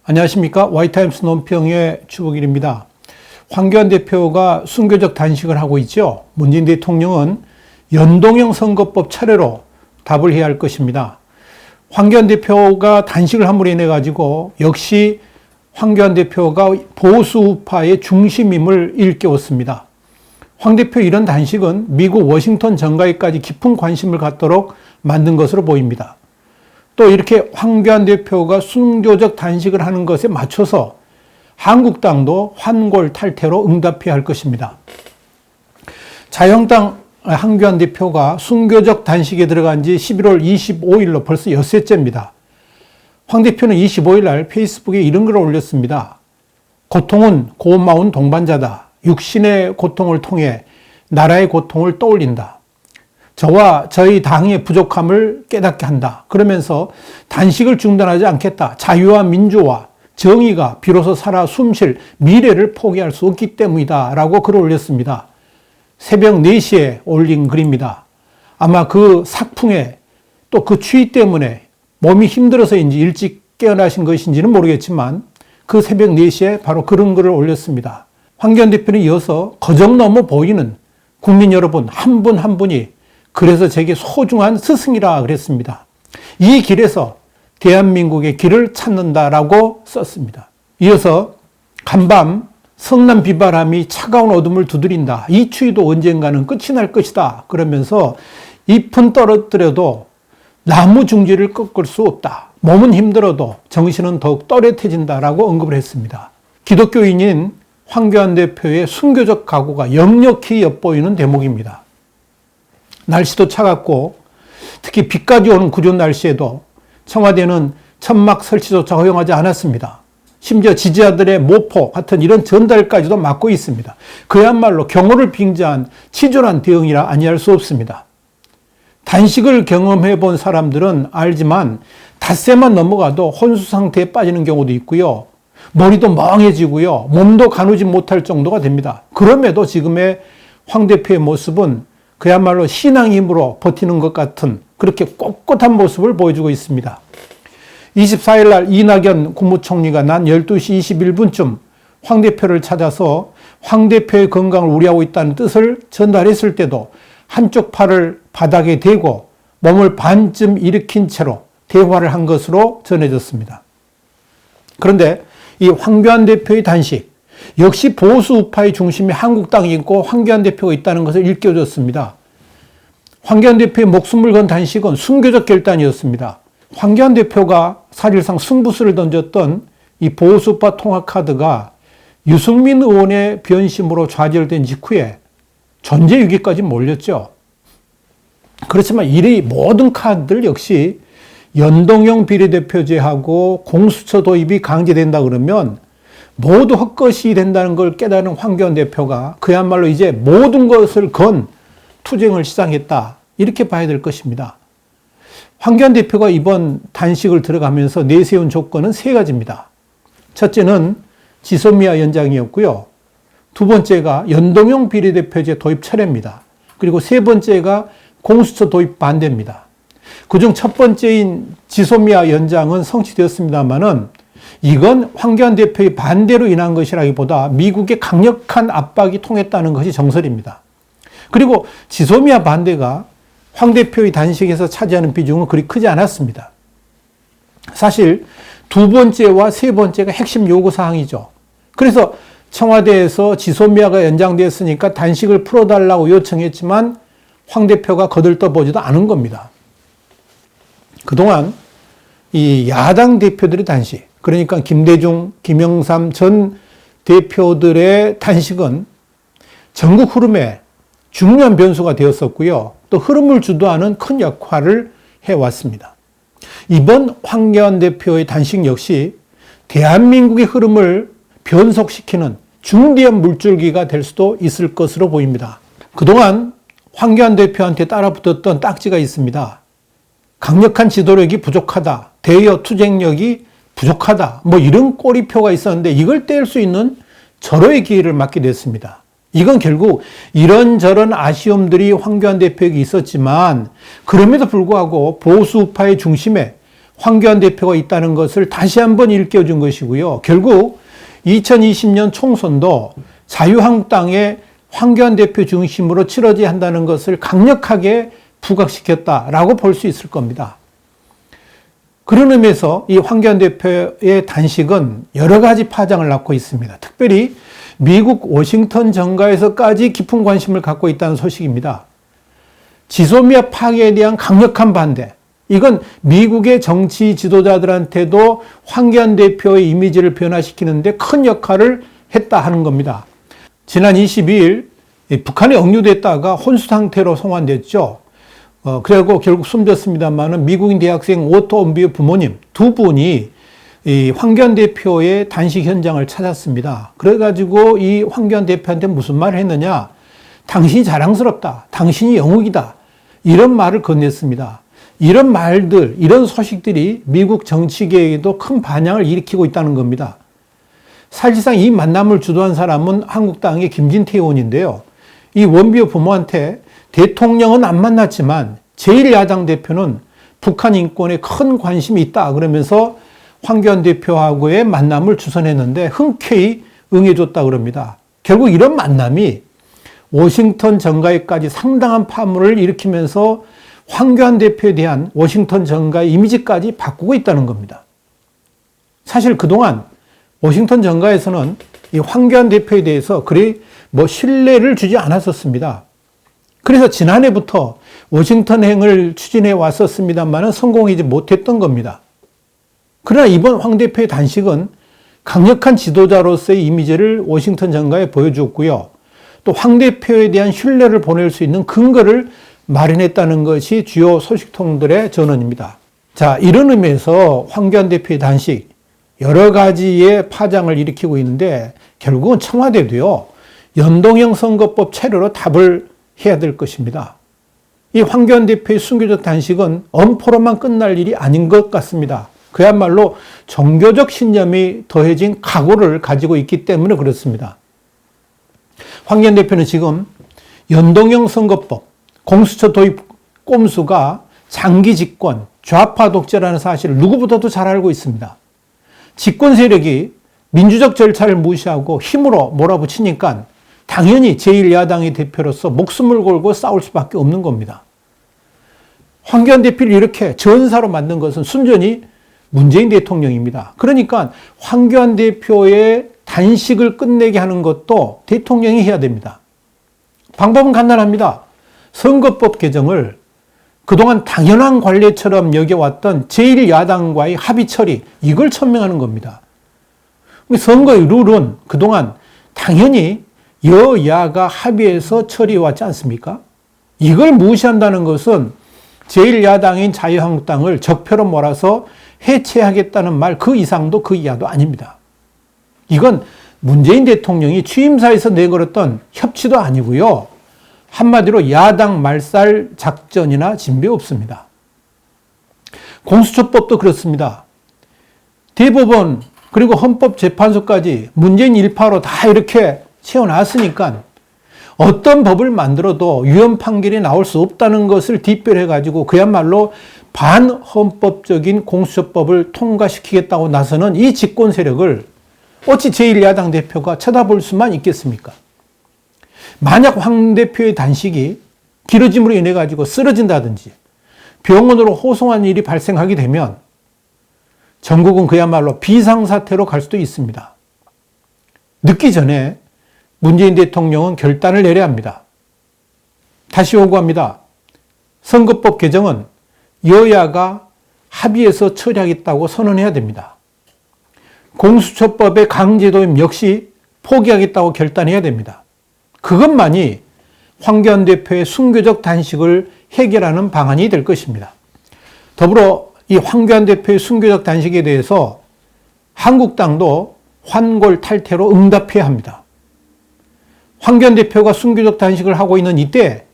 안녕하십니까. 와이타임스 논평의 주복일입니다. 황교안 대표가 순교적 단식을 하고 있죠. 문재인 대통령은 연동형 선거법 차례로 답을 해야 할 것입니다. 황교안 대표가 단식을 함으로 인해 가지고 역시 황교안 대표가 보수 우파의 중심임을 일깨웠습니다. 황 대표 이런 단식은 미국 워싱턴 정가에까지 깊은 관심을 갖도록 만든 것으로 보입니다. 또 이렇게 황교안 대표가 순교적 단식을 하는 것에 맞춰서 한국당도 환골 탈태로 응답해야 할 것입니다. 자유한국당 황교안 대표가 순교적 단식에 들어간 지 11월 25일로 벌써 엿새째입니다. 황 대표는 25일 날 페이스북에 이런 글을 올렸습니다. 고통은 고마운 동반자다. 육신의 고통을 통해 나라의 고통을 떠올린다. 저와 저희 당의 부족함을 깨닫게 한다. 그러면서 단식을 중단하지 않겠다. 자유와 민주와 정의가 비로소 살아 숨쉴 미래를 포기할 수 없기 때문이다. 라고 글을 올렸습니다. 새벽 4시에 올린 글입니다. 아마 그 sak풍에 또 그 추위 때문에 몸이 힘들어서인지 일찍 깨어나신 것인지는 모르겠지만 그 새벽 4시에 바로 그런 글을 올렸습니다. 황교안 대표는 이어서 거정 넘어 보이는 국민 여러분 한 분 한 분이 그래서 제게 소중한 스승이라 그랬습니다. 이 길에서 대한민국의 길을 찾는다라고 썼습니다. 이어서 간밤 성남 비바람이 차가운 어둠을 두드린다. 이 추위도 언젠가는 끝이 날 것이다. 그러면서 잎은 떨어뜨려도 나무 중지를 꺾을 수 없다. 몸은 힘들어도 정신은 더욱 또렷해진다라고 언급을 했습니다. 기독교인인 황교안 대표의 순교적 각오가 역력히 엿보이는 대목입니다. 날씨도 차갑고 특히 비까지 오는 구준 날씨에도 청와대는 천막 설치조차 허용하지 않았습니다. 심지어 지지자들의 모포 같은 이런 전달까지도 막고 있습니다. 그야말로 경호를 빙자한 치졸한 대응이라 아니할 수 없습니다. 단식을 경험해 본 사람들은 알지만 닷새만 넘어가도 혼수 상태에 빠지는 경우도 있고요. 머리도 멍해지고요. 몸도 가누지 못할 정도가 됩니다. 그럼에도 지금의 황 대표의 모습은 그야말로 신앙의 힘으로 버티는 것 같은 그렇게 꼿꼿한 모습을 보여주고 있습니다. 24일 날 이낙연 국무총리가 난 12시 21분쯤 황 대표를 찾아서 황 대표의 건강을 우려하고 있다는 뜻을 전달했을 때도 한쪽 팔을 바닥에 대고 몸을 반쯤 일으킨 채로 대화를 한 것으로 전해졌습니다. 그런데 이 황교안 대표의 단식, 역시 보수 우파의 중심에 한국당이 있고 황교안 대표가 있다는 것을 일깨워줬습니다. 황교안 대표의 목숨을 건 단식은 순교적 결단이었습니다. 황교안 대표가 사실상 승부수를 던졌던 이 보수 우파 통합 카드가 유승민 의원의 변심으로 좌절된 직후에 존재 위기까지 몰렸죠. 그렇지만 이 모든 카드들 역시 연동형 비례대표제하고 공수처 도입이 강제된다 그러면 모두 헛것이 된다는 걸 깨달은 황교안 대표가 그야말로 이제 모든 것을 건 투쟁을 시작했다. 이렇게 봐야 될 것입니다. 황교안 대표가 이번 단식을 들어가면서 내세운 조건은 3가지입니다. 첫째는 지소미아 연장이었고요. 두 번째가 연동형 비례대표제 도입 철회입니다. 그리고 세 번째가 공수처 도입 반대입니다. 그중 첫 번째인 지소미아 연장은 성취되었습니다만은 이건 황교안 대표의 반대로 인한 것이라기보다 미국의 강력한 압박이 통했다는 것이 정설입니다. 그리고 지소미아 반대가 황 대표의 단식에서 차지하는 비중은 그리 크지 않았습니다. 사실 두 번째와 세 번째가 핵심 요구사항이죠. 그래서 청와대에서 지소미아가 연장됐으니까 단식을 풀어달라고 요청했지만 황 대표가 거들떠보지도 않은 겁니다. 그동안 이 야당 대표들의 단식, 그러니까 김대중, 김영삼 전 대표들의 단식은 전국 흐름에 중요한 변수가 되었었고요. 또 흐름을 주도하는 큰 역할을 해왔습니다. 이번 황교안 대표의 단식 역시 대한민국의 흐름을 변속시키는 중대한 물줄기가 될 수도 있을 것으로 보입니다. 그동안 황교안 대표한테 따라붙었던 딱지가 있습니다. 강력한 지도력이 부족하다. 대여 투쟁력이 부족하다. 뭐 이런 꼬리표가 있었는데 이걸 뗄 수 있는 절호의 기회를 맞게 됐습니다. 이건 결국 이런저런 아쉬움들이 황교안 대표에게 있었지만 그럼에도 불구하고 보수우파의 중심에 황교안 대표가 있다는 것을 다시 한번 일깨워준 것이고요. 결국 2020년 총선도 자유한국당의 황교안 대표 중심으로 치러져야 한다는 것을 강력하게 부각시켰다라고 볼 수 있을 겁니다. 그런 의미에서 이 황교안 대표의 단식은 여러 가지 파장을 낳고 있습니다. 특별히 미국 워싱턴 정가에서까지 깊은 관심을 갖고 있다는 소식입니다. 지소미아 파괴에 대한 강력한 반대. 이건 미국의 정치 지도자들한테도 황교안 대표의 이미지를 변화시키는데 큰 역할을 했다 하는 겁니다. 지난 22일 북한에 억류됐다가 혼수 상태로 송환됐죠. 그리고 결국 숨졌습니다만은 미국인 대학생 오토 온비의 부모님 두 분이 이 황교안 대표의 단식 현장을 찾았습니다. 그래가지고 이 황교안 대표한테 무슨 말을 했느냐? 당신이 자랑스럽다. 당신이 영웅이다. 이런 말을 건넸습니다. 이런 말들, 이런 소식들이 미국 정치계에도 큰 반향을 일으키고 있다는 겁니다. 사실상 이 만남을 주도한 사람은 한국당의 김진태 의원인데요. 이 원비의 부모한테 대통령은 안 만났지만 제1야당 대표는 북한 인권에 큰 관심이 있다 그러면서 황교안 대표하고의 만남을 주선했는데 흔쾌히 응해줬다 그럽니다. 결국 이런 만남이 워싱턴 정가에까지 상당한 파문을 일으키면서 황교안 대표에 대한 워싱턴 정가의 이미지까지 바꾸고 있다는 겁니다. 사실 그동안 워싱턴 정가에서는 이 황교안 대표에 대해서 그리 신뢰를 주지 않았었습니다. 그래서 지난해부터 워싱턴행을 추진해 왔었습니다만 성공하지 못했던 겁니다. 그러나 이번 황 대표의 단식은 강력한 지도자로서의 이미지를 워싱턴 정가에 보여주었고요. 또 황 대표에 대한 신뢰를 보낼 수 있는 근거를 마련했다는 것이 주요 소식통들의 전언입니다. 자, 이런 의미에서 황교안 대표의 단식 여러 가지의 파장을 일으키고 있는데 결국은 청와대도요. 연동형 선거법 체류로 답을 해야 될 것입니다. 이 황교안 대표의 순교적 단식은 엄포로만 끝날 일이 아닌 것 같습니다. 그야말로 종교적 신념이 더해진 각오를 가지고 있기 때문에 그렇습니다. 황교안 대표는 지금 연동형 선거법, 공수처 도입 꼼수가 장기 집권, 좌파 독재라는 사실을 누구보다도 잘 알고 있습니다. 집권 세력이 민주적 절차를 무시하고 힘으로 몰아붙이니까 당연히 제1야당의 대표로서 목숨을 걸고 싸울 수밖에 없는 겁니다. 황교안 대표를 이렇게 전사로 만든 것은 순전히 문재인 대통령입니다. 그러니까 황교안 대표의 단식을 끝내게 하는 것도 대통령이 해야 됩니다. 방법은 간단합니다. 선거법 개정을 그동안 당연한 관례처럼 여겨왔던 제1야당과의 합의 처리, 이걸 천명하는 겁니다. 선거의 룰은 그동안 당연히 여야가 합의해서 처리해왔지 않습니까? 이걸 무시한다는 것은 제1야당인 자유한국당을 적폐로 몰아서 해체하겠다는 말 그 이상도 그 이하도 아닙니다. 이건 문재인 대통령이 취임사에서 내걸었던 협치도 아니고요. 한마디로 야당 말살 작전이나 진배 없습니다. 공수처법도 그렇습니다. 대법원 그리고 헌법재판소까지 문재인 일파로 다 이렇게 채워놨으니까 어떤 법을 만들어도 위헌 판결이 나올 수 없다는 것을 뒷배려해가지고 그야말로 반헌법적인 공수처법을 통과시키겠다고 나서는 이 집권 세력을 어찌 제1야당 대표가 쳐다볼 수만 있겠습니까? 만약 황 대표의 단식이 길어짐으로 인해 가지고 쓰러진다든지 병원으로 호송한 일이 발생하게 되면 전국은 그야말로 비상사태로 갈 수도 있습니다. 늦기 전에 문재인 대통령은 결단을 내려야 합니다. 다시 요구합니다. 선거법 개정은 여야가 합의해서 처리하겠다고 선언해야 됩니다. 공수처법의 강제도입 역시 포기하겠다고 결단해야 됩니다. 그것만이 황교안 대표의 순교적 단식을 해결하는 방안이 될 것입니다. 더불어 이 황교안 대표의 순교적 단식에 대해서 한국당도 환골탈태로 응답해야 합니다. 황교안 대표가 순교적 단식을 하고 있는 이때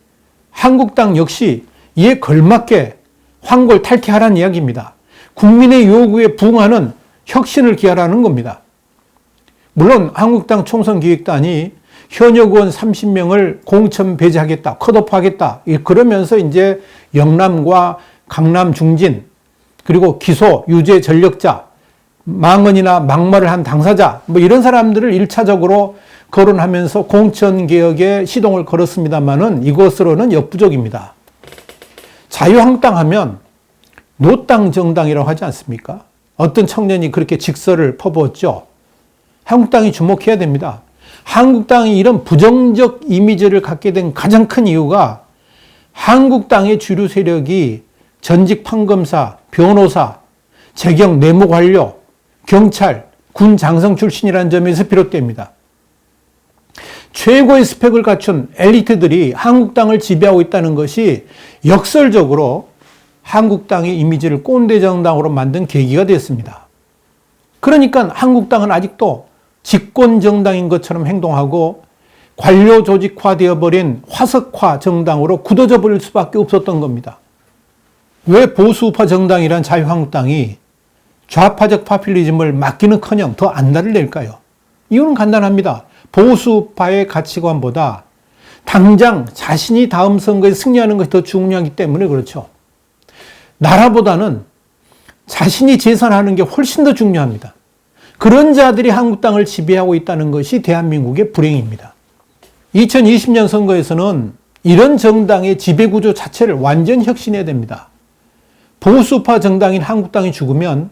한국당 역시 이에 걸맞게 환골탈태하라는 이야기입니다. 국민의 요구에 부응하는 혁신을 기하라는 겁니다. 물론 한국당 총선기획단이 현역 의원 30명을 공천 배제하겠다, 컷오프하겠다 그러면서 이제 영남과 강남 중진 그리고 기소, 유죄 전력자, 망언이나 막말을 한 당사자, 뭐 이런 사람들을 1차적으로 거론하면서 공천개혁에 시동을 걸었습니다만은 이것으로는 역부족입니다. 자유한국당 하면 노땅 정당이라고 하지 않습니까? 어떤 청년이 그렇게 직설을 퍼부었죠. 한국당이 주목해야 됩니다. 한국당이 이런 부정적 이미지를 갖게 된 가장 큰 이유가 한국당의 주류 세력이 전직 판검사, 변호사, 재경 내무관료, 경찰, 군 장성 출신이라는 점에서 비롯됩니다. 최고의 스펙을 갖춘 엘리트들이 한국당을 지배하고 있다는 것이 역설적으로 한국당의 이미지를 꼰대 정당으로 만든 계기가 됐습니다. 그러니까 한국당은 아직도 집권 정당인 것처럼 행동하고 관료 조직화되어 버린 화석화 정당으로 굳어져 버릴 수밖에 없었던 겁니다. 왜 보수우파 정당이란 자유한국당이 좌파적 파퓰리즘을 막기는커녕 더 안달을 낼까요? 이유는 간단합니다. 보수우파의 가치관보다 당장 자신이 다음 선거에 승리하는 것이 더 중요하기 때문에 그렇죠. 나라보다는 자신이 재산하는 게 훨씬 더 중요합니다. 그런 자들이 한국당을 지배하고 있다는 것이 대한민국의 불행입니다. 2020년 선거에서는 이런 정당의 지배구조 자체를 완전히 혁신해야 됩니다. 보수파 정당인 한국당이 죽으면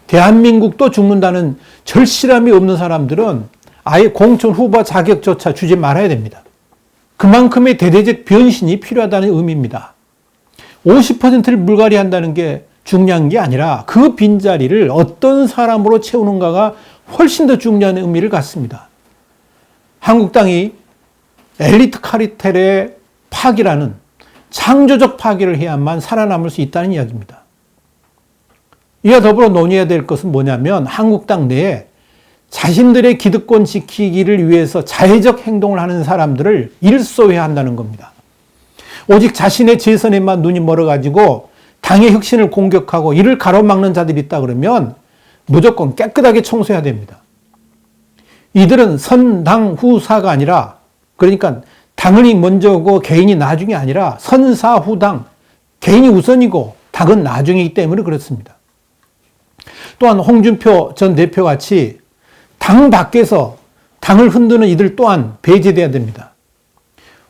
대한민국도 죽는다는 절실함이 없는 사람들은 아예 공천 후보 자격조차 주지 말아야 됩니다. 그만큼의 대대적 변신이 필요하다는 의미입니다. 50%를 물갈이한다는 게 중요한 게 아니라 그 빈자리를 어떤 사람으로 채우는가가 훨씬 더 중요한 의미를 갖습니다. 한국당이 엘리트 카르텔의 파기라는 창조적 파기를 해야만 살아남을 수 있다는 이야기입니다. 이와 더불어 논의해야 될 것은 뭐냐면 한국당 내에 자신들의 기득권 지키기를 위해서 자해적 행동을 하는 사람들을 일소해야 한다는 겁니다. 오직 자신의 재선에만 눈이 멀어가지고 당의 혁신을 공격하고 이를 가로막는 자들이 있다 그러면 무조건 깨끗하게 청소해야 됩니다. 이들은 선당 후사가 아니라, 그러니까 당연히 먼저고 개인이 나중이 아니라 선사후당, 개인이 우선이고 당은 나중이기 때문에 그렇습니다. 또한 홍준표 전 대표 같이 당 밖에서 당을 흔드는 이들 또한 배제돼야 됩니다.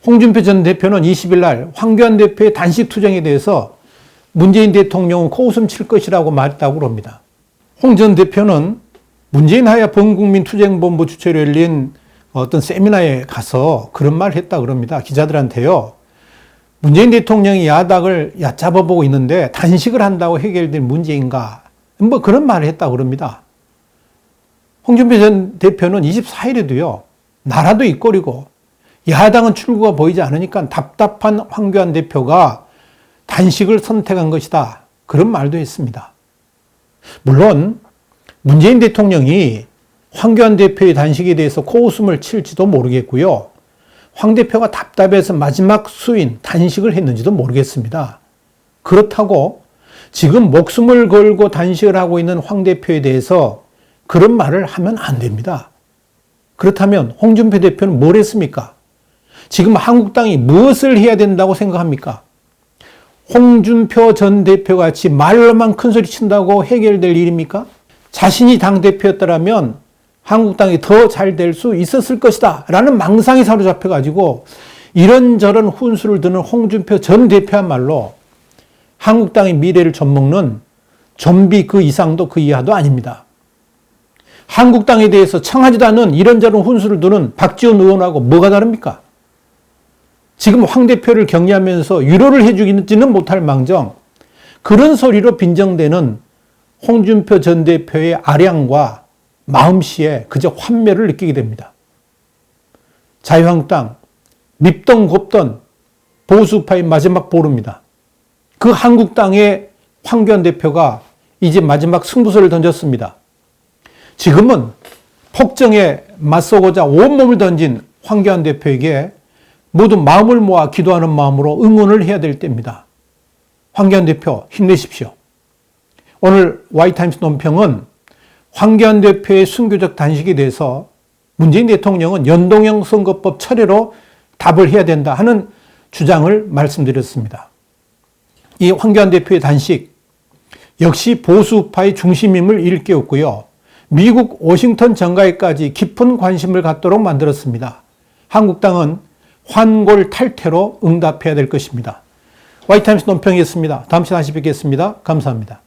홍준표 전 대표는 20일 날 황교안 대표의 단식 투쟁에 대해서 문재인 대통령은 코웃음 칠 것이라고 말했다고 합니다. 홍 전 대표는 문재인 하야 범국민 투쟁본부 주최로 열린 어떤 세미나에 가서 그런 말을 했다고 그럽니다. 기자들한테요. 문재인 대통령이 야당을 얕잡아보고 있는데 단식을 한다고 해결될 문제인가? 뭐 그런 말을 했다고 그럽니다. 홍준표 전 대표는 24일에도요. 나라도 이꼴이고 야당은 출구가 보이지 않으니까 답답한 황교안 대표가 단식을 선택한 것이다. 그런 말도 했습니다. 물론 문재인 대통령이 황교안 대표의 단식에 대해서 코웃음을 칠지도 모르겠고요. 황 대표가 답답해서 마지막 수인 단식을 했는지도 모르겠습니다. 그렇다고 지금 목숨을 걸고 단식을 하고 있는 황 대표에 대해서 그런 말을 하면 안 됩니다. 그렇다면 홍준표 대표는 뭘 했습니까? 지금 한국당이 무엇을 해야 된다고 생각합니까? 홍준표 전 대표 같이 말로만 큰 소리 친다고 해결될 일입니까? 자신이 당대표였더라면 한국당이 더 잘 될 수 있었을 것이다 라는 망상에 사로잡혀가지고 이런저런 훈수를 드는 홍준표 전 대표야말로 한국당의 미래를 젖먹는 좀비 그 이상도 그 이하도 아닙니다. 한국당에 대해서 청하지도 않은 이런저런 훈수를 두는 박지원 의원하고 뭐가 다릅니까? 지금 황 대표를 격려하면서 위로를 해주지는 못할 망정 그런 소리로 빈정대는 홍준표 전 대표의 아량과 마음씨에 그저 환멸을 느끼게 됩니다. 자유한국당 밉던 곱던 보수파의 마지막 보루입니다. 그 한국당의 황교안 대표가 이제 마지막 승부수를 던졌습니다. 지금은 폭정에 맞서고자 온몸을 던진 황교안 대표에게 모두 마음을 모아 기도하는 마음으로 응원을 해야 될 때입니다. 황교안 대표 힘내십시오. 오늘 Y타임스 논평은 황교안 대표의 순교적 단식에 대해서 문재인 대통령은 연동형 선거법 철회로 답을 해야 된다 하는 주장을 말씀드렸습니다. 이 황교안 대표의 단식, 역시 보수파의 중심임을 일깨웠고요. 미국 워싱턴 정가에까지 깊은 관심을 갖도록 만들었습니다. 한국당은 환골 탈태로 응답해야 될 것입니다. 화이트타임스 논평이었습니다. 다음 시간에 다시 뵙겠습니다. 감사합니다.